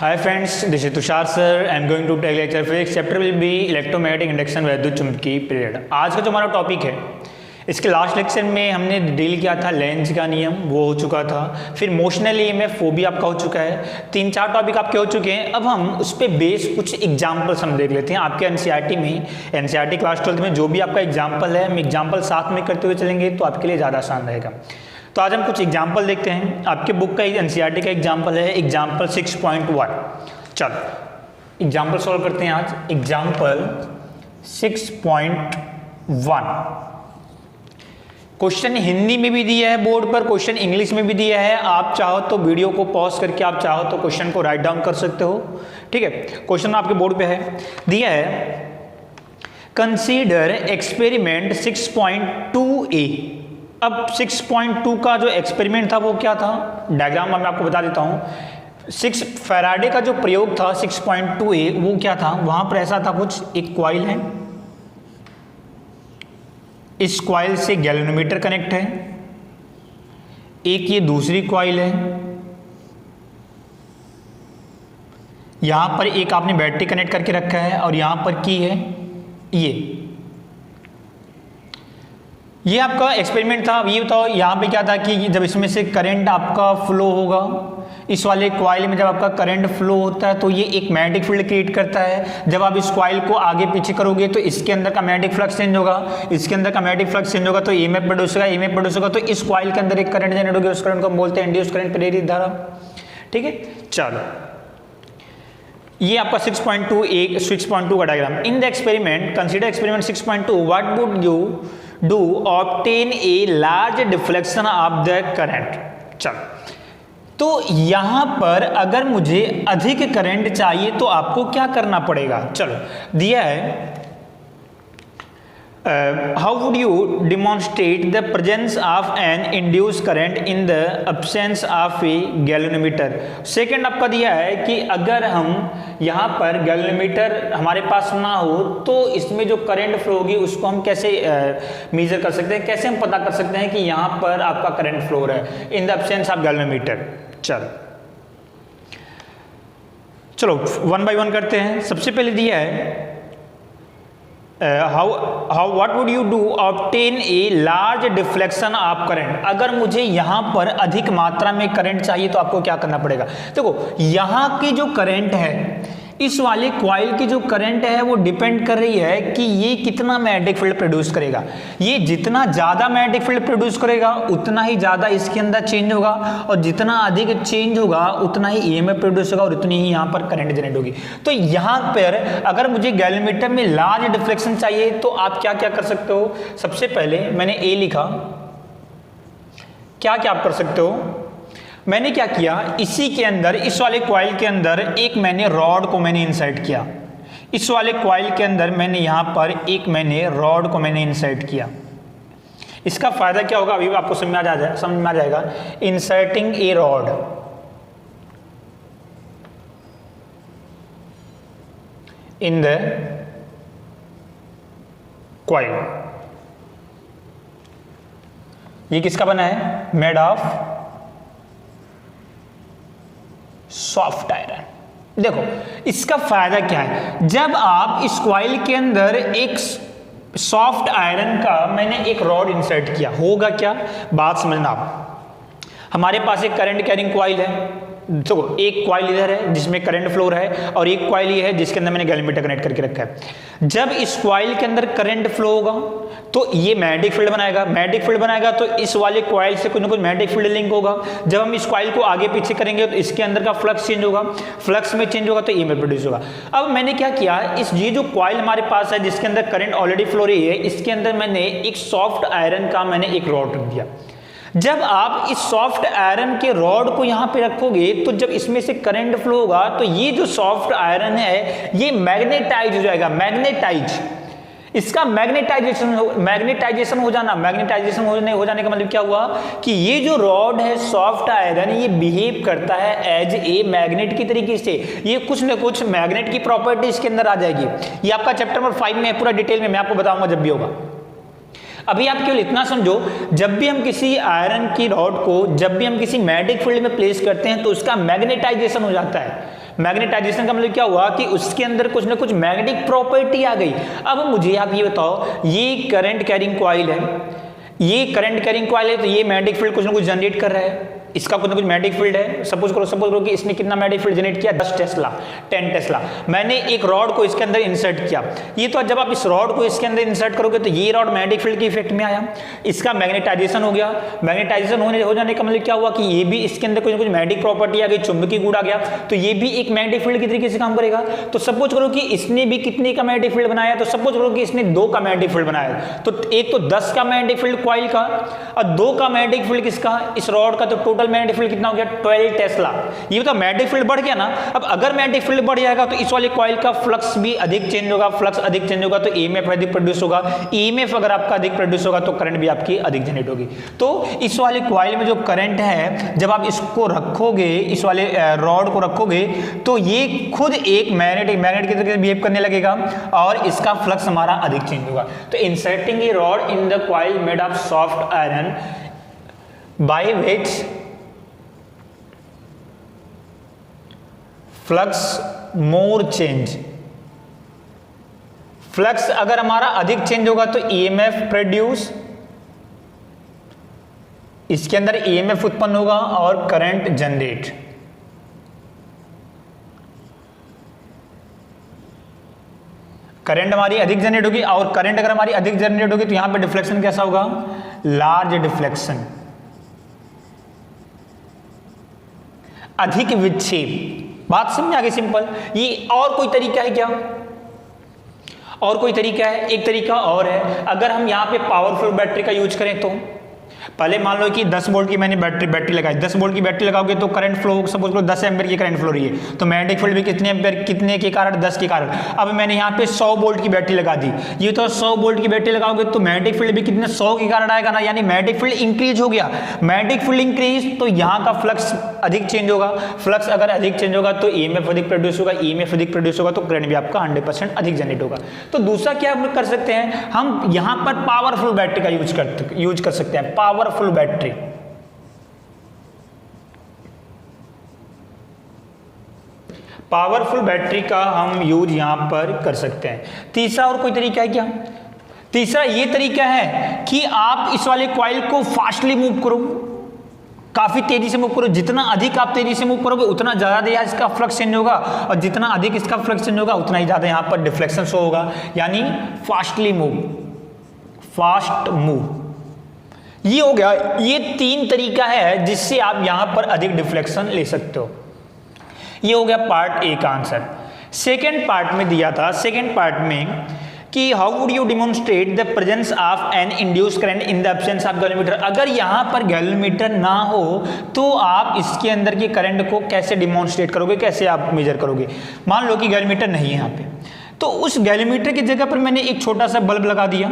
Hi friends, this is Tushar sir. I am going to take lecture physics. Chapter will be electromagnetic induction वैद्युत चुंबकीय period. आज का जो हमारा topic है, इसके लास्ट लेक्चर में हमने डील किया था लेंज का नियम, वो हो चुका था। फिर मोशनल ईएमएफ वो भी आपका हो चुका है। 3-4 टॉपिक आपके हो चुके हैं। अब हम उस पर बेस कुछ एग्जाम्पल्स हम देख लेते हैं। आपके एनसीईआरटी में, एनसीईआरटी क्लास 12 में जो भी आपका एग्जाम्पल है, हम एग्जाम्पल साथ में करते हुए चलेंगे तो आपके लिए ज़्यादा आसान रहेगा। तो आज हम कुछ एग्जाम्पल देखते हैं। आपके बुक का एनसीईआरटी का एग्जाम्पल है एग्जाम्पल 6.1। चलो एग्जाम्पल सॉल्व करते हैं आज। एग्जाम्पल 6.1 क्वेश्चन हिंदी में भी दिया है बोर्ड पर, क्वेश्चन इंग्लिश में भी दिया है। आप चाहो तो वीडियो को पॉज करके आप चाहो तो क्वेश्चन को राइट डाउन कर सकते हो। ठीक है, क्वेश्चन आपके बोर्ड पे है, दिया है कंसीडर एक्सपेरिमेंट 6.2a। अब 6.2 का जो एक्सपेरिमेंट था वो क्या था, डायग्राम मैं आपको बता देता हूं। 6 फैराडे का जो प्रयोग था 6.2a वो क्या था, वहां पर ऐसा था कुछ, एक कॉइल है, इस कॉइल से गैल्वेनोमीटर कनेक्ट है, एक ये दूसरी कॉइल है, यहां पर एक आपने बैटरी कनेक्ट करके रखा है और यहां पर की है ये आपका एक्सपेरिमेंट था। ये बताओ यहाँ पे क्या था कि जब इसमें से करंट आपका फ्लो होगा, इस वाले कॉइल में जब आपका करंट फ्लो होता है तो ये एक मैग्नेटिक फील्ड क्रिएट करता है। जब आप इस कॉइल को आगे पीछे करोगे तो इसके अंदर का मैग्नेटिक फ्लक्स चेंज होगा, इसके अंदर का मैग्नेटिक फ्लक्स चेंज होगा तो ईएमएफ प्रोड्यूस होगा, ईएमएफ प्रोड्यूस होगा तो इस कॉइल के अंदर एक करंट जनरेट होगी, उस करंट को हम बोलते हैं इंड्यूस्ड करंट, प्रेरित धारा। ठीक है, चलो ये आपका 6.2 का diagram. In the experiment, consider experiment 6.2, what would you do obtain a large deflection of the current. चलो तो यहां पर अगर मुझे अधिक करंट चाहिए तो आपको क्या करना पड़ेगा। चलो दिया है how would you demonstrate the presence of an induce current in the absence of a galvanometer. Second आपका दिया है कि अगर हम यहाँ पर गैल्वेनोमीटर हमारे पास ना हो तो इसमें जो करंट फ्लो होगी उसको हम कैसे मेजर कर सकते हैं, कैसे हम पता कर सकते हैं कि यहाँ पर आपका करंट फ्लो रहा है इन द एब्सेंस ऑफ गैल्वेनोमीटर। चलो 1 बाय 1 करते हैं। सबसे पहले दिया है what would you do obtain a large deflection of current. अगर मुझे यहां पर अधिक मात्रा में करंट चाहिए तो आपको क्या करना पड़ेगा। देखो यहां की जो करंट है, इस वाले कॉइल की जो करंट है वो डिपेंड कर रही है कि ये कितना मैग्नेटिक फील्ड प्रोड्यूस करेगा। ये जितना ज्यादा मैग्नेटिक फील्ड प्रोड्यूस करेगा उतना ही ज्यादा इसके अंदर चेंज होगा, और जितना अधिक चेंज होगा उतना ही ईएमएफ प्रोड्यूस होगा और उतनी ही यहाँ पर करंट जनरेट होगी। तो यहाँ पर अगर मुझे गैल्वेनोमीटर में लार्ज डिफ्लेक्शन चाहिए तो आप क्या क्या कर सकते हो। सबसे पहले मैंने ए लिखा, क्या क्या आप कर सकते हो। मैंने क्या किया, इसी के अंदर, इस वाले कॉइल के अंदर एक मैंने रॉड को मैंने इंसर्ट किया। इस वाले कॉइल के अंदर मैंने यहां पर एक मैंने रॉड को मैंने इंसर्ट किया। इसका फायदा क्या होगा अभी आपको समझ में आ जाएगा। Inserting A rod, in the coil. ये किसका बना है, मेड ऑफ सॉफ्ट आयरन। देखो इसका फायदा क्या है, जब आप इस कॉइल के अंदर एक सॉफ्ट आयरन का मैंने एक रॉड इंसर्ट किया, होगा क्या, बात समझना आप। हमारे पास एक करंट कैरिंग कॉइल है, तो एक कॉइल इधर है जिसमें करंट फ्लो है और एक कॉइल ये है जिसके अंदर मैंने गैल्वेनोमीटर कनेक्ट करके रखा है। जब इस कॉइल के अंदर करंट फ्लो होगा तो ये मैग्नेटिक फील्ड बनाएगा, मैग्नेटिक फील्ड बनाएगा तो इस वाले कॉइल से कुछ ना कुछ मैग्नेटिक फील्ड लिंक होगा। जब हम इस कॉइल को आगे पीछे करेंगे तो इसके अंदर का फ्लक्स चेंज होगा, फ्लक्स में चेंज होगा तो ईएमएफ प्रोड्यूस होगा। अब मैंने क्या किया, इस ये जो कॉइल हमारे पास है जिसके अंदर करंट ऑलरेडी फ्लो रही है, इसके अंदर मैंने एक सॉफ्ट आयरन का मैंने एक रॉड रख दिया। जब आप इस सॉफ्ट आयरन के रॉड को यहां पे रखोगे तो जब इसमें से करंट फ्लो होगा तो ये जो सॉफ्ट आयरन है ये मैग्नेटाइज हो जाएगा, मैग्नेटाइज। इसका मैग्नेटाइजेशन हो जाना, मैग्नेटाइजेशन हो जाने का मतलब क्या हुआ कि ये जो रॉड है सॉफ्ट आयरन, ये बिहेव करता है एज ए मैग्नेट की तरीके से। ये कुछ न कुछ मैग्नेट की प्रॉपर्टी इसके अंदर आ जाएगी। ये आपका चैप्टर नंबर 5 में है, पूरा डिटेल में मैं आपको बताऊंगा जब भी होगा। अभी आप केवल इतना समझो, जब भी हम किसी आयरन की रॉड को, जब भी हम किसी मैग्नेटिक फील्ड में प्लेस करते हैं तो उसका मैग्नेटाइजेशन हो जाता है। मैग्नेटाइजेशन का मतलब क्या हुआ कि उसके अंदर कुछ ना कुछ मैग्नेटिक प्रॉपर्टी आ गई। अब मुझे आप ये बताओ, ये करंट कैरिंग कॉइल है, ये करंट कैरिंग कॉइल है, तो ये मैग्नेटिक फील्ड कुछ ना कुछ जनरेट कर रहा है, इसका कुछ ना कुछ मैग्नेटिक फील्ड है। सपोज करो कि इसने कितना मैग्नेटिक फील्ड जनरेट किया, 10 टेस्ला। मैंने एक रॉड को इसके अंदर इंसर्ट किया, ये तो जब आप इस रॉड को इसके अंदर इंसर्ट करोगे तो ये रॉड मैग्नेटिक फील्ड के इफेक्ट में आया, इसका मैग्नेटाइजेशन हो गया। मैग्नेटाइजेशन हो जाने का मतलब क्या हुआ कि ये भी इसके अंदर कुछ ना कुछ मैग्नेटिक प्रॉपर्टी आ गई, चुंबकीय गुण आ गया, तो ये भी एक मैग्नेटिक फील्ड की तरीके से काम करेगा। तो सपोज करो कि इसने भी कितने का मैग्नेटिक फील्ड बनाया, तो सपोज करो कि इसने 2 का मैग्नेटिक फील्ड बनाया, तो एक तो 10 का मैग्नेटिक फील्ड कॉइल का और 2 का मैग्नेटिक फील्ड किसका, इस रॉड का, तो टोटल मैग्नेटिक फील्ड कितना हो गया, 12 टेस्ला। ये तो मैग्नेटिक फील्ड बढ़ गया ना। अब अगर मैग्नेटिक फील्ड बढ़ जाएगा तो इस वाले कॉइल का फ्लक्स भी अधिक चेंज होगा, फ्लक्स अधिक चेंज होगा तो ईएमएफ अधिक प्रोड्यूस होगा, ईएमएफ अगर आपका अधिक प्रोड्यूस होगा तो करंट भी आपकी अधिक जनरेट होगी। तो इस वाले कॉइल में जो करंट है, जब आप इसको रखोगे, इस वाले रॉड को रखोगे, तो ये खुद एक मैग्नेट की तरह बिहेव करने लगेगा और इसका फ्लक्स हमारा अधिक चेंज होगा। तो inserting A rod in the coil made of soft iron by which flux more change, flux अगर हमारा अधिक चेंज होगा तो ईएमएफ प्रोड्यूस, इसके अंदर ईएमएफ उत्पन्न होगा और करंट जनरेट। करंट हमारी अधिक जनरेट होगी और करंट अगर हमारी अधिक जनरेट होगी तो यहां पे डिफ्लेक्शन कैसा होगा, लार्ज डिफ्लेक्शन, अधिक विक्षेप। बात समझ आ गई, सिंपल। ये और कोई तरीका है क्या, और कोई तरीका है, एक तरीका और है, अगर हम यहां पे पावरफुल बैटरी का यूज करें तो पहले मान लो कि 10 वोल्ट की मैंने बैटरी लगाई, 10 वोल्ट की बैटरी लगाओगे तो करंट फ्लो, सपोज करो 10 एम्पीयर की करंट फ्लो रही है, तो मैग्नेटिक फील्ड भी कितने एम्पीयर, कितने के कारण, 10 के कारण। अब मैंने यहाँ पे 100 वोल्ट की बैटरी लगा दी, ये तो 100 वोल्ट की बैटरी लगाओगे तो मैग्नेटिक फील्ड भी कितने, 100 के कारण आएगा ना, यानी मैग्नेटिक फील्ड इंक्रीज हो गया। मैग्नेटिक फील्ड इंक्रीज तो यहाँ का फ्लक्स अधिक चेंज होगा, फ्लक्स अगर अधिक चेंज होगा तो ईएमएफ अधिक प्रोड्यूस होगा, ईएमएफ अधिक प्रोड्यूस होगा तो करंट भी आपका 100% अधिक जनरेट होगा। तो दूसरा क्या कर सकते हैं हम, यहाँ पर पावरफुल बैटरी का यूज कर सकते हैं, पावरफुल बैटरी। पावरफुल बैटरी का हम यूज यहां पर कर सकते हैं। तीसरा और कोई तरीका है क्या, तीसरा ये तरीका है कि आप इस वाले कॉइल को फास्टली मूव करो, काफी तेजी से मूव करो, जितना अधिक आप तेजी से मूव करोगे उतना ज्यादा इसका फ्लक्स चेंज होगा और जितना अधिक इसका फ्लक्स चेंज होगा उतना ही ज्यादा यहां पर डिफ्लेक्शन शो होगा, यानी फास्टली मूव, फास्ट मूव। ये हो गया, ये 3 तरीका है जिससे आप यहां पर अधिक डिफ्लेक्शन ले सकते हो। ये हो गया पार्ट ए का आंसर। सेकेंड पार्ट में दिया था, सेकेंड पार्ट में कि how would you demonstrate the presence of an induce current in the absence of galvanometer. अगर यहां पर गैल्वेमीटर ना हो तो आप इसके अंदर के करंट को कैसे डिमोन्स्ट्रेट करोगे, कैसे आप मेजर करोगे। मान लो कि गैल्वेमीटर नहीं है यहां पे, तो उस गैल्वेमीटर की जगह पर मैंने एक छोटा सा बल्ब लगा दिया।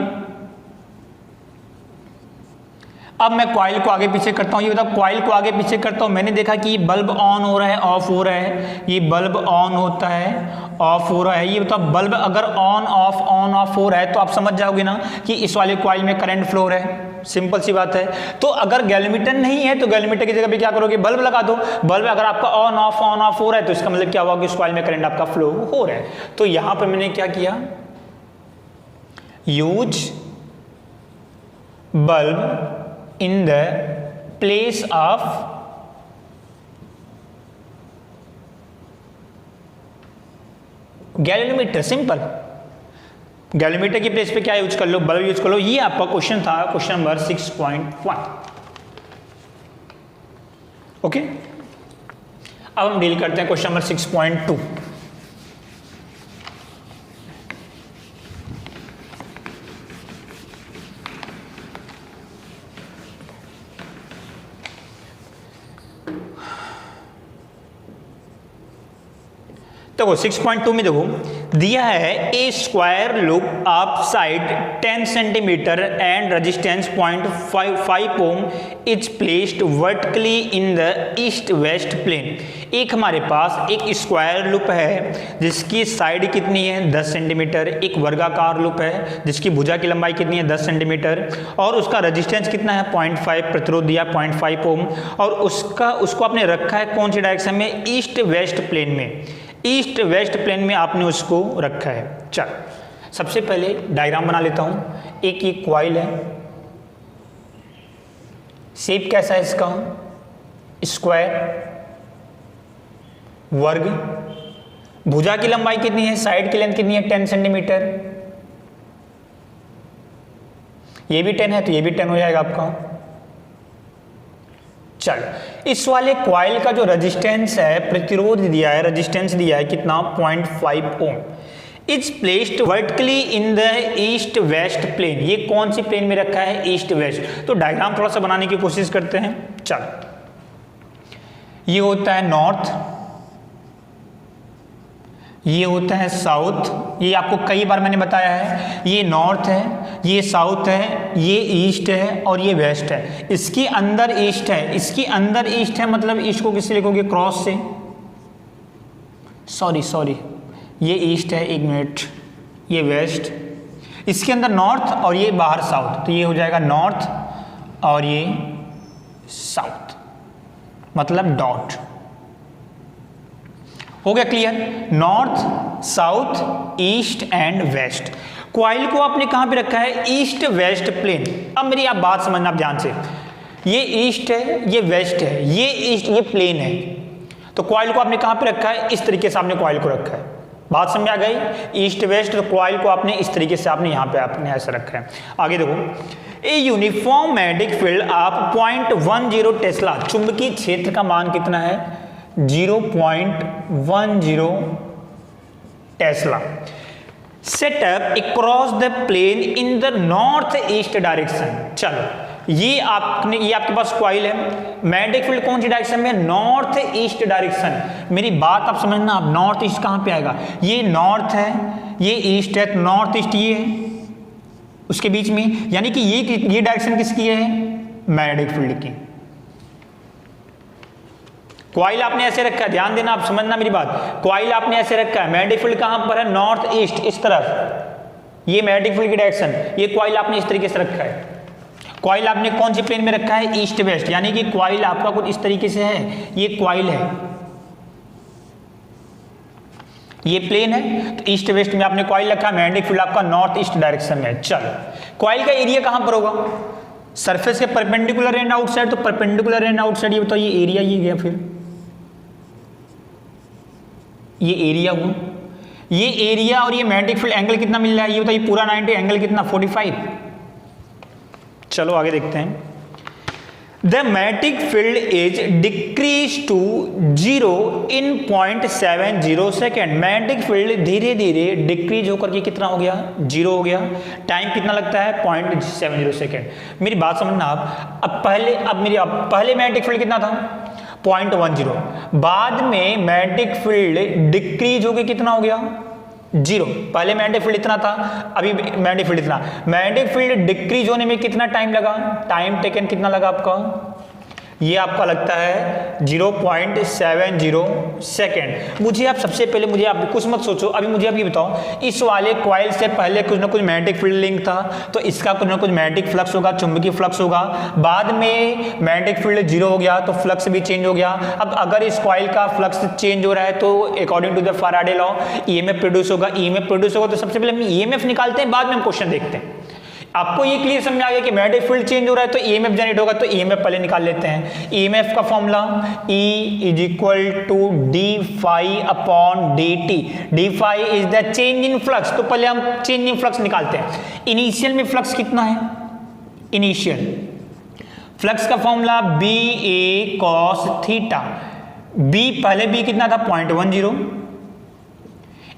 अब मैं कॉइल को आगे पीछे करता हूं, ये बताओ कॉइल को आगे पीछे करता हूं, मैंने देखा कि ये बल्ब ऑन हो रहा है, ऑफ हो रहा है, ये बल्ब ऑन होता है, ऑफ हो रहा है। ये बताओ बल्ब अगर ऑन ऑफ हो रहा है तो आप समझ जाओगे ना कि इस वाले कॉइल में करंट फ्लो हो रहा है, सिंपल सी बात है। तो अगर गैल्वेमीटर नहीं है तो गैल्वेमीटर की जगह पे क्या करोगे, बल्ब लगा दो। बल्ब अगर आपका ऑन ऑफ हो रहा है तो इसका मतलब क्या हुआ कि इस कॉइल में करंट आपका फ्लो हो रहा है। तो यहां पर मैंने क्या किया, use bulb in the place of galvanometer. Simple, galvanometer की प्लेस पे क्या यूज कर लो, बल्ब यूज कर लो। ये आपका क्वेश्चन था, क्वेश्चन नंबर 6.1। ओके, अब हम डील करते हैं क्वेश्चन नंबर 6.2। देखो 6.2 में देखो दिया है a square loop of side 10 centimetre and resistance 0.5 ohm is placed vertically in the east west plane. एक हमारे पास एक स्क्वायर लूप है जिसकी साइड कितनी है 10 सेंटीमीटर, एक वर्गाकार लूप है जिसकी भुजा की लंबाई कितनी है 10 सेंटीमीटर और उसका रेजिस्टेंस कितना है 0.5, प्रतिरोध दिया 0.5 ओम और उसको आपने रखा है कौन सी डायरेक्शन में, ईस्ट वेस्ट प्लेन में। ईस्ट वेस्ट प्लेन में आपने उसको रखा है। चल सबसे पहले डायग्राम बना लेता हूं। एक ये कॉइल है, शेप कैसा है इसका, स्क्वायर, वर्ग, भुजा की लंबाई कितनी है, साइड की लेंथ कितनी है 10 सेंटीमीटर, ये भी 10 है तो ये भी 10 हो जाएगा आपका। चल इस वाले कॉइल का जो रेजिस्टेंस है, प्रतिरोध दिया है, रेजिस्टेंस दिया है कितना 0.5 ohm, it's placed vertically in the east west plane. ये कौन सी प्लेन में रखा है, ईस्ट वेस्ट। तो डायग्राम थोड़ा सा बनाने की कोशिश करते हैं। चल ये होता है नॉर्थ, ये होता है साउथ, ये आपको कई बार मैंने बताया है, ये नॉर्थ है, ये साउथ है, ये ईस्ट है और ये वेस्ट है। इसके अंदर ईस्ट है, इसके अंदर ईस्ट है मतलब ईस्ट को किससे लिखोगे, क्रॉस से, सॉरी ये ईस्ट है, एक मिनट, ये वेस्ट, इसके अंदर नॉर्थ और ये बाहर साउथ, तो ये हो जाएगा नॉर्थ और ये साउथ, मतलब डॉट। हो गया clear, north south east and west. Coil को आपने कहां पे रखा है, ईस्ट वेस्ट प्लेन। अब मेरी आप बात समझना आप ध्यान से, ये ईस्ट है, ये वेस्ट है, ये ईस्ट, ये प्लेन है, तो कॉइल को आपने कहां पे रखा है, इस तरीके से आपने कॉइल को रखा है। बात समझ आ गई, ईस्ट वेस्ट, तो कॉइल को आपने इस तरीके से आपने यहां पे आपने ऐसा रखा है। आगे देखो, a uniform magnetic field of 0.10 tesla, चुंबकीय क्षेत्र का मान कितना है 0.10 tesla, setup across the plane in the north east direction. चलो ये आपके पास कॉइल है, मैग्नेटिक फील्ड कौन सी डायरेक्शन में, नॉर्थ ईस्ट डायरेक्शन। मेरी बात आप समझना, आप नॉर्थ ईस्ट कहां पे आएगा, ये नॉर्थ है, ये ईस्ट है, तो नॉर्थ ईस्ट ये है उसके बीच में, यानी कि ये डायरेक्शन किसकी है, मैग्नेटिक फील्ड की। कॉइल आपने ऐसे रखा है, ध्यान देना, आप समझना मेरी बात, कॉइल आपने ऐसे रखा है, मैग्नेटिक फील्ड कहां पर है, नॉर्थ ईस्ट, इस तरफ, ये मैग्नेटिक फील्ड की डायरेक्शन, ये कॉइल आपने इस तरीके से रखा है। कॉइल आपने कौन सी प्लेन में रखा है, ईस्ट वेस्ट, यानी कि कॉइल आपका कुछ इस तरीके से है, ये कॉइल है, ये प्लेन है, तो ईस्ट वेस्ट में आपने कॉइल रखा, मैग्नेटिक फील्ड आपका नॉर्थ ईस्ट डायरेक्शन में। चलो कॉइल का एरिया कहां पर होगा, सरफेस के परपेंडिकुलर एंड आउटसाइड, तो परपेंडिकुलर एंड आउटसाइड, ये बताओ, ये एरिया ये गया, फिर ये एरिया हुआ, ये एरिया और ये मैग्नेटिक फील्ड एंगल कितना मिल रहा है, ये बताइए, पूरा 90, एंगल कितना 45। चलो आगे देखते हैं, the magnetic field is decrease to 0 in 0.70 second. Magnetic field धीरे धीरे डिक्रीज होकर के कितना हो गया, 0 हो गया। टाइम कितना लगता है, 0.70 सेकेंड। मेरी बात समझना आप, अब पहले मैग्नेटिक फील्ड कितना था 0.10, बाद में मैग्नेटिक फील्ड डिक्रीज होकर कितना हो गया 0। पहले मैग्नेटिक फील्ड इतना था, अभी मैग्नेटिक फील्ड इतना। मैग्नेटिक फील्ड डिक्रीज होने में कितना टाइम लगा, टाइम टेकन कितना लगा आपका, ये आपका लगता है 0.70 सेकेंड। मुझे आप सबसे पहले, मुझे आप कुछ मत सोचो, अभी मुझे आप ये बताओ, इस वाले कॉइल से पहले कुछ ना कुछ मैग्नेटिक फील्ड लिंक था, तो इसका कुछ ना कुछ मैग्नेटिक फ्लक्स होगा, चुंबकीय फ्लक्स होगा। बाद में मैग्नेटिक फील्ड 0 हो गया तो फ्लक्स भी चेंज हो गया। अब अगर इस कॉइल का फ्लक्स चेंज हो रहा है तो according to the Faraday law EMF produce होगा। ईएमएफ प्रोड्यूस होगा तो सबसे पहले हम ईएमएफ निकालते हैं, बाद में हम क्वेश्चन देखते हैं। आपको ये क्लियर समझ आ गया कि मैग्नेटिक फील्ड चेंज हो रहा है तो ईएमएफ जनरेट होगा, तो ईएमएफ पहले निकाल लेते हैं। ईएमएफ का formula E = d phi upon dt। d phi is the change in flux, तो पहले हम चेंज इन फ्लक्स निकालते हैं। इनिशियल में फ्लक्स कितना है, इनिशियल फ्लक्स का formula BA cos theta. B पहले B कितना था 0.10।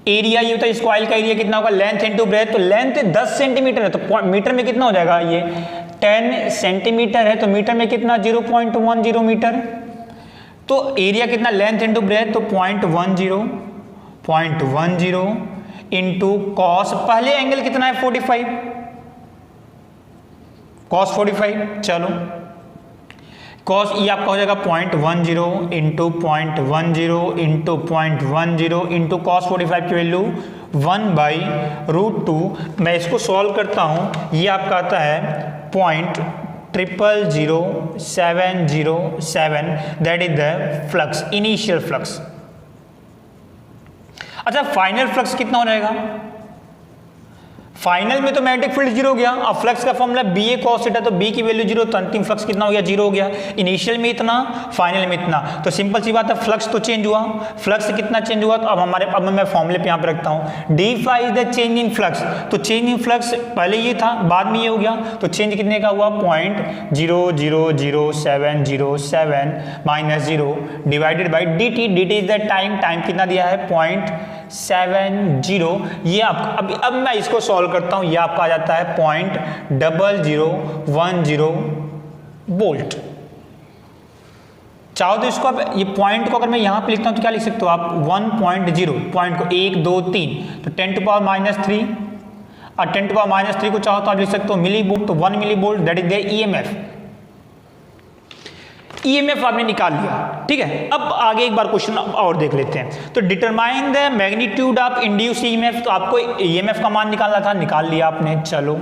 एरिया ये होता है, इस कॉइल का एरिया कितना होगा, लेंथ इनटू ब्रेथ, तो लेंथ 10 सेंटीमीटर है तो मीटर में कितना हो जाएगा, ये 10 सेंटीमीटर है तो मीटर में कितना 0.10 मीटर। तो एरिया कितना, लेंथ इनटू ब्रेथ, तो 0.10 0.10 इंटू कॉस, पहले एंगल कितना है 45, कॉस 45, चलो कॉस ये आपका हो जाएगा 0.10 इंटू 0.10 इंटू 0.10 इंटू कॉस 45 की वैल्यू 1/√2। मैं इसको सॉल्व करता हूँ, ये आपका आता है 0.000707, that is the flux, initial flux. अच्छा फाइनल फ्लक्स कितना हो जाएगा? फाइनल में तो मैग्नेटिक फील्ड 0 हो गया, अब फ्लक्स का फॉर्मूला बी ए कॉस थीटा, तो बी की वैल्यू 0, तो अंतिम फ्लक्स कितना हो गया? 0 हो गया। इनिशियल में इतना, फाइनल में इतना, तो सिंपल सी बात है फ्लक्स तो चेंज हुआ। फ्लक्स कितना चेंज हुआ? तो अब मैं फॉर्मूले पे यहाँ पे रखता हूँ, d phi is the change in flux, तो चेंज इन फ्लक्स पहले ये था, बाद में ये हो गया, तो चेंज कितने का हुआ? 0.00707 minus 0 divided by D T, D T is the time, time कितना दिया है? 0.70। ये आप अब मैं इसको सॉल्व करता हूं, ये आपका आ जाता है 0.0010 वोल्ट। चाहो तो इसको आप ये पॉइंट को अगर मैं यहां पे लिखता हूं तो क्या लिख सकते हो आप? 1.0 पॉइंट को 1 2 3 तो 10⁻³ और 10⁻³ को चाहो तो आप लिख सकते हो मिली वोल्ट, तो 1 millivolt that is the EMF. EMF आपने निकाल लिया, ठीक है। अब आगे एक बार क्वेश्चन और देख लेते हैं। तो determine the magnitude of induce EMF, तो आपको ईएमएफ का मान निकालना था, निकाल लिया आपने, चलो।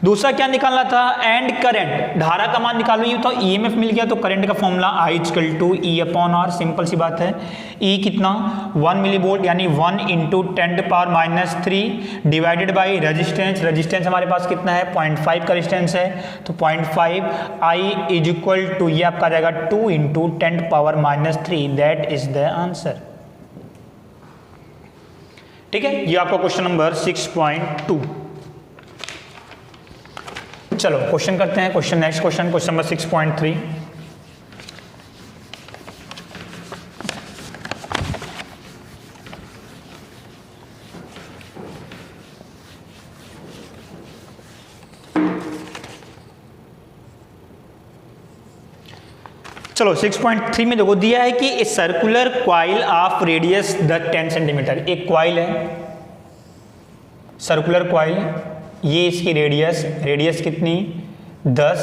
दूसरा क्या निकालना था? एंड करंट, धारा का मान निकालो। ये तो ईएमएफ मिल गया, तो करंट का फॉर्मूला I = E/R, सिंपल सी बात है। E कितना? 1 मिली वोल्ट, यानी 1 × 10⁻³ डिवाइडेड बाई रेजिस्टेंस, रेजिस्टेंस हमारे पास कितना है? 0.5 का रेजिस्टेंस है, तो 0.5 I = ये आपका आ जाएगा 2 × 10⁻³ दैट इज द आंसर, ठीक है। ये आपका क्वेश्चन नंबर 6.2। चलो क्वेश्चन करते हैं, क्वेश्चन नेक्स्ट क्वेश्चन नंबर 6.3। चलो 6.3 में देखो दिया है कि a circular coil of radius 10 centimetre, एक क्वाइल है सर्कुलर क्वाइल, ये इसकी रेडियस कितनी? 10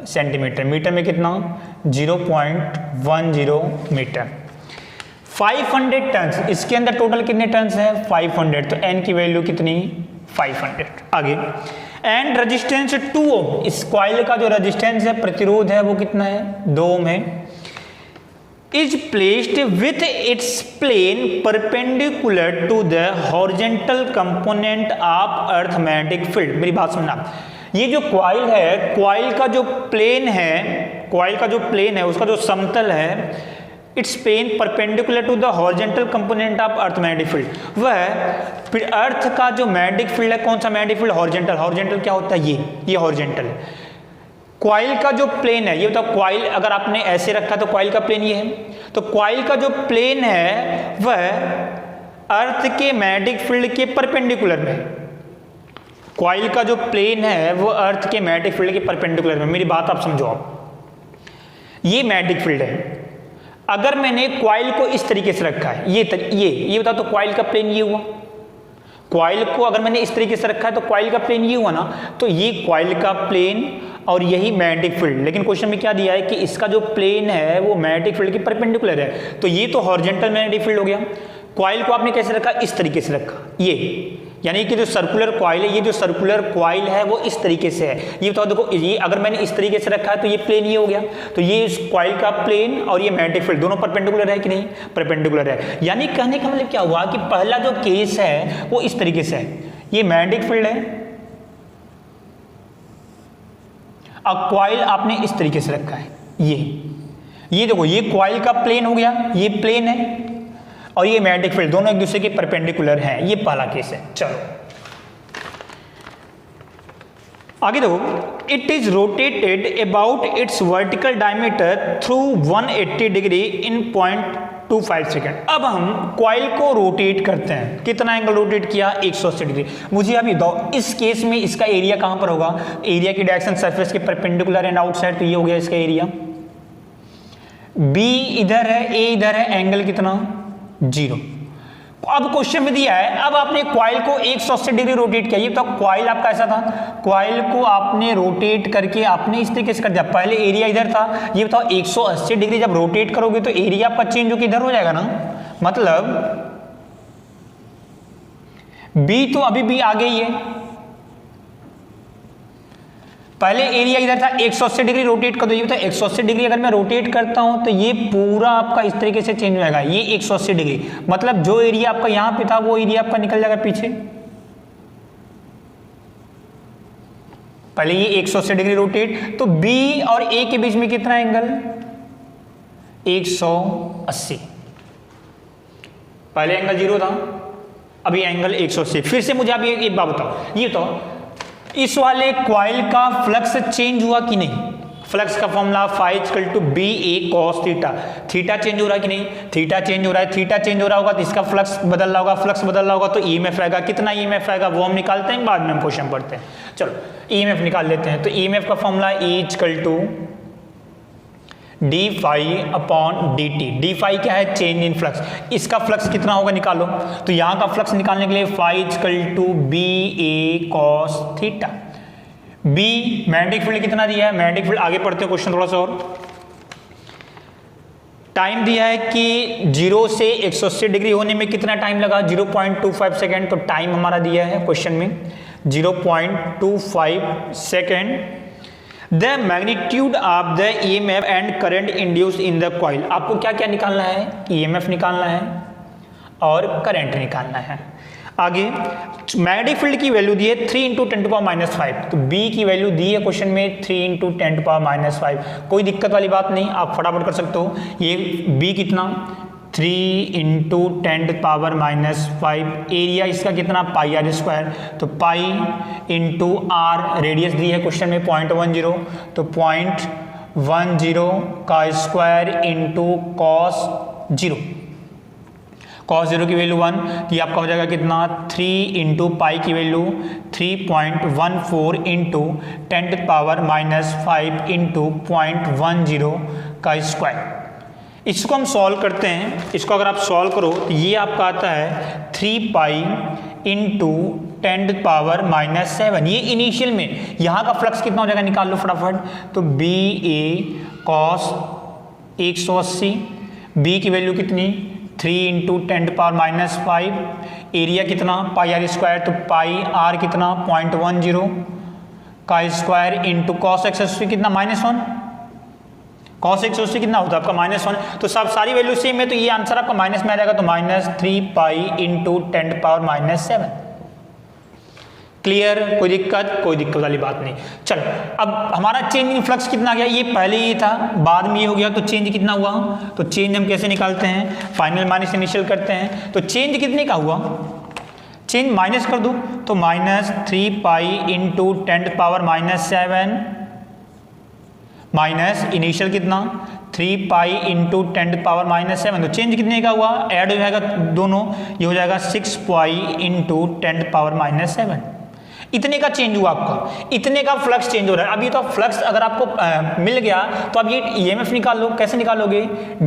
सेंटीमीटर, मीटर में कितना? 0.10 मीटर। 500 टन्स, इसके अंदर टोटल कितने टन्स हैं? 500, तो n की वैल्यू कितनी? 500। आगे एंड रेजिस्टेंस 2 ओम, इस कॉइल का जो रेजिस्टेंस है, प्रतिरोध है, वो कितना है? 2 ओम है। Is placed with its plane perpendicular to the horizontal component of earth magnetic field. मेरी बात सुनना, ये जो कॉइल है, कॉइल का जो प्लेन है, उसका जो समतल है, its plane perpendicular to the horizontal component of earth magnetic field, वह फिर अर्थ का जो मैग्नेटिक फील्ड है, कौन सा मैग्नेटिक फील्ड? हॉरिजेंटल। हॉरिजेंटल क्या होता है? ये हॉरिजेंटल है। कॉइल का जो प्लेन है, ये बताओ, कॉइल अगर आपने ऐसे रखा तो कॉइल का प्लेन ये है, तो कॉइल का जो प्लेन है वह अर्थ के मैग्नेटिक फील्ड के परपेंडिकुलर में, कॉइल का जो प्लेन है वो अर्थ के मैग्नेटिक फील्ड के परपेंडिकुलर में। मेरी बात आप समझो, आप ये मैग्नेटिक फील्ड है, अगर मैंने कॉइल को इस तरीके से रखा है, ये बताओ, तो कॉइल का प्लेन ये हुआ। कॉइल को अगर मैंने इस तरीके से रखा है तो कॉइल का प्लेन ये हुआ ना, तो ये कॉइल का प्लेन और यही मैग्नेटिक फील्ड। लेकिन क्वेश्चन में क्या दिया है कि इसका जो प्लेन है वो मैग्नेटिक फील्ड के परपेंडिकुलर है, तो ये तो हॉरिजॉन्टल मैग्नेटिक फील्ड हो गया। कॉइल को आपने कैसे रखा? इस तरीके से रखा, ये यानी कि जो सर्कुलर कॉइल है, ये जो सर्कुलर कॉइल है वो इस तरीके से है। ये बताओ, देखो, ये अगर मैंने इस तरीके से रखा है तो ये प्लेन ये हो गया, तो ये इस कॉइल का प्लेन और ये मैग्नेटिक फील्ड दोनों परपेंडिकुलर है कि नहीं? परपेंडिकुलर है। यानी कहने का मतलब क्या हुआ कि पहला जो केस है वो इस तरीके से है, ये मैग्नेटिक फील्ड है, अब कॉइल आपने इस तरीके से रखा है, ये देखो, ये कॉइल का प्लेन हो गया, ये प्लेन है, और ये मैग्नेटिक फील्ड, दोनों एक दूसरे के परपेंडिकुलर हैं। ये पहला केस है। चलो आगे देखो, it is rotated about it's vertical diameter through 180 degree in 0.25 second. अब हम कॉइल को रोटेट करते हैं, कितना एंगल रोटेट किया? 180 डिग्री। मुझे अभी दो, इस केस में इसका एरिया कहां पर होगा? एरिया की डायरेक्शन सरफेस के परपेंडिकुलर एंड आउटसाइड, तो ये हो गया इसका एरिया। बी इधर है, ए इधर है, एंगल कितना? 0। अब क्वेश्चन में दिया है, अब आपने कॉइल को 180 डिग्री रोटेट किया, ये तो कॉइल आपका ऐसा था, कॉइल को आपने रोटेट करके आपने इस तरीके से कर दिया, पहले एरिया इधर था, ये बताओ 180 डिग्री जब रोटेट करोगे तो एरिया आपका चेंज होकर इधर हो जाएगा ना, मतलब बी तो अभी भी आगे ही है, पहले एरिया इधर था, 180 डिग्री रोटेट कर दो, ये बताओ 180 डिग्री अगर मैं रोटेट करता हूं तो ये पूरा आपका इस तरीके से चेंज हो जाएगा, ये 180 डिग्री, मतलब जो एरिया आपका यहां पे था वो एरिया आपका निकल जाएगा पीछे, पहले ये 180 डिग्री रोटेट, तो बी और ए के बीच में कितना एंगल, 180, पहले एंगल 0 था, अभी एंगल 180। फिर से मुझे आप ये एक बात बताओ, ये तो इस वाले कॉइल का फ्लक्स चेंज हुआ कि नहीं, फ्लक्स का formula φ=BA cos theta, theta change हो रहा है कि नहीं, थीटा चेंज हो रहा है, थीटा चेंज हो रहा होगा तो इसका फ्लक्स बदल रहा होगा, फ्लक्स बदल रहा होगा तो ईएमएफ आएगा, कितना ईएमएफ आएगा वो हम निकालते हैं, बाद में हम क्वेश्चन पढ़ते हैं, चलो ईएमएफ निकाल लेते हैं। तो ईएमएफ का फॉर्मूला E=d∅/dt, d∅ क्या है, चेंज इन फ्लक्स, इसका फ्लक्स कितना होगा निकालो, तो यहां का फ्लक्स निकालने के लिए φ=BA cos theta, B magnetic field कितना दिया है, मैग्नेटिक फील्ड आगे पढ़ते हैं क्वेश्चन थोड़ा सा और, टाइम दिया है कि 0 से 180 डिग्री होने में कितना टाइम लगा, 0.25 सेकेंड, तो टाइम हमारा दिया है क्वेश्चन में 0.25 second. The magnitude of the EMF and current induce in the coil, आपको क्या क्या निकालना है, ईएमएफ निकालना है और करंट निकालना है। आगे मैग्नेटिक फील्ड की वैल्यू दी है 3 × 10⁻⁵, तो बी की वैल्यू दी है क्वेश्चन में 3 × 10⁻⁵, कोई दिक्कत वाली बात नहीं, आप फटाफट कर सकते हो। ये बी कितना 3 × 10⁻⁵, एरिया इसका कितना πr², तो पाई इंटू आर, रेडियस दी है क्वेश्चन में 0.10, तो 0.10 का स्क्वायर इंटू cos 0 की वैल्यू 1, तो ये आपका हो जाएगा कितना 3 × पाई की वैल्यू 3.14 इंटू 10⁻⁵ इंटू 0.10 का स्क्वायर। इसको हम सॉल्व करते हैं, इसको अगर आप सॉल्व करो तो ये आपका आता है 3 पाई इंटू 10⁻⁷, ये इनिशियल में यहाँ का फ्लक्स कितना हो जाएगा निकाल लो फटाफट, तो BA cos 180, बी की वैल्यू कितनी 3 × 10⁻⁵, एरिया कितना πr², तो पाई आर कितना 0.10 का स्क्वायर इंटू cos 180 कितना -1, cos 180 कितना होता है आपका -1, तो सब सारी वैल्यू सेम है, तो ये आंसर आपका माइनस में आ जाएगा, तो -3 पाई इंटू 10⁻⁷। क्लियर, कोई दिक्कत वाली बात नहीं। चलो अब हमारा चेंज इन फ्लक्स कितना गया, ये पहले ही था बाद में ये हो गया, तो चेंज कितना हुआ, तो चेंज हम कैसे निकालते हैं, फाइनल माइनस इनिशियल करते हैं, तो चेंज कितने का हुआ, चेंज माइनस कर दो, तो -3 पाई इंटू 10⁻⁷ माइनस इनिशियल कितना 3 पाई इंटू 10⁻⁷, तो चेंज कितने का हुआ, ऐड हो जाएगा दोनों, ये हो जाएगा 6 पाई इंटू 10⁻⁷, इतने का चेंज हुआ आपका, इतने का फ्लक्स चेंज हो रहा है। अब ये तो फ्लक्स अगर आपको मिल गया तो अब ये ईएमएफ निकाल लो, कैसे निकालोगे,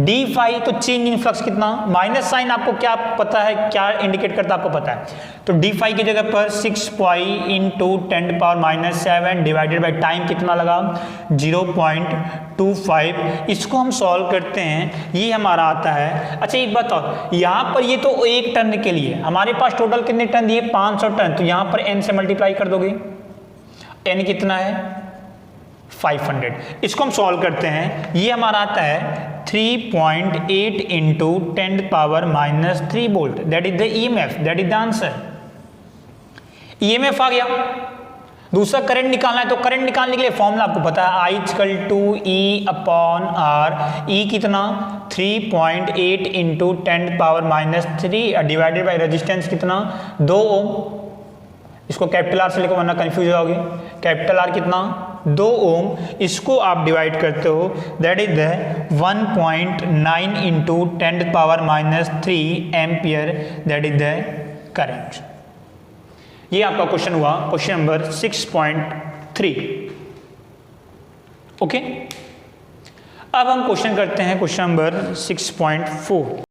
d∅, तो चेंज इन फ्लक्स कितना, माइनस साइन आपको क्या पता है, क्या इंडिकेट करता है आपको पता है, तो d∅ की जगह पर 6 pi into 10⁻⁷ divided by time कितना लगा 0.25, इसको हम सॉल्व करते हैं, ये हमारा आता है। अच्छा एक बात और, यहाँ पर ये तो एक टन के लिए हमारे पास टोटल कितने टन दिए 500 टन, तो यहाँ पर n से मल्टीप्लाई कर दोगे, n कितना है 500, इसको हम सॉल्व करते हैं, ये हमारा आता है 3.8 into 10⁻³ volt, that is the EMF, that is the answer. EMF आ गया, दूसरा करंट निकालना है, तो करंट निकालने के लिए फॉर्मूला आपको पता है I=E/R, E कितना 3.8 इंटू 10⁻³ डिवाइडेड बाई रेजिस्टेंस कितना 2 ओम, इसको कैपिटल आर से लिखो वरना कंफ्यूज हो जाओगे, कैपिटल आर कितना 2 ओम, इसको आप डिवाइड करते हो, that is the 1.9 into 10⁻³ ampere, that is the current. ये आपका क्वेश्चन हुआ, क्वेश्चन नंबर 6.3। ओके, अब हम क्वेश्चन करते हैं क्वेश्चन नंबर 6.4।